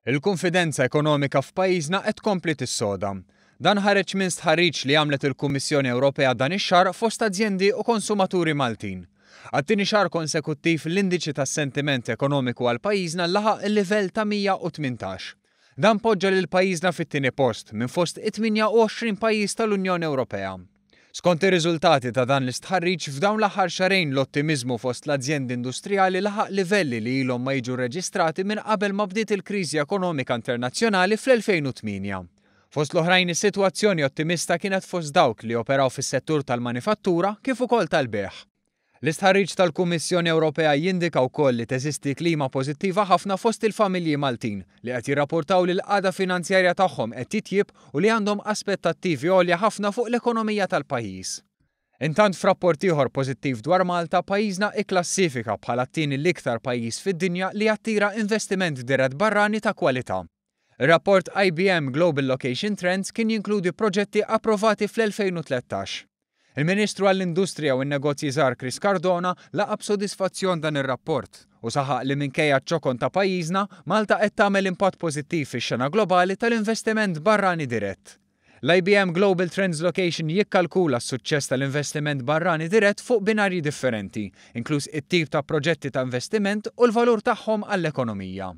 Il-konfidenza ekonomika f'pajjiżna qed tkompli tissoda. Dan ħareġ minn stħarriġ li għamlet il-Kummissjoni Ewropea dan ix-xahar fost azzjendi u konsumaturi Maltin. Għat-tieni xahar konsekuttiv l-indiċi tas-sentiment ekonomiku għal pajjiżna laħaq il-livell ta' 118. Dan poġġa lil pajjiżna fit-tieni post minn fost 28 pajjiż tal-Unjoni Ewropea. Skont ir-riżultati ta' dan l-istħarriġ f'dawn l-aħħar xahrejn l-ottimizmu fost l-azzjendi industrijali laħaq livelli li ilhom ma jiġu reġistrati minn qabel ma bdiet il-kriżi ekonomika internazzjonali fl-2008. Fost l-oħrajn is-sitwazzjoni ottimista kienet fost dawk li operaw fis-settur tal-manifattura kif ukoll tal-beħ. L-istħarriġ tal-Kummissjoni Ewropea jindika wkoll li teżisti klima pożittiva ħafna fost il-familji Maltin li qed jirrapportaw li l-qagħda finanzjarja tagħhom qed titjib u li għandhom aspettattivi għolja ħafna fuq l-ekonomija tal-pajjiż. Intant f'rapport ieħor pożittiv dwar Malta pajjiżna ikklassifika bħala t-tieni l-iktar pajjiż fid-dinja li attira investiment dirett barrani ta' kwalità. Ir-rapport IBM Global Location Trends kien jinkludi proġetti approvati fl-2013. Il-Ministru għall-Industrija u n-Negozji żgħar Chris Cardona laqab b'sodisfazzjon dan ir-rapport u saħaq li minkejja ċ-ċokon ta' pajjiżna Malta qed tagħmel impatt pożittiv fix-xena globali tal-investiment barrani dirett. L-IBM Global Translocation jikkalkula s-suċċess tal-investiment barrani dirett fuq binarji differenti, inkluż it-tip ta' proġetti ta' investiment u l-valur tagħhom għall-ekonomija.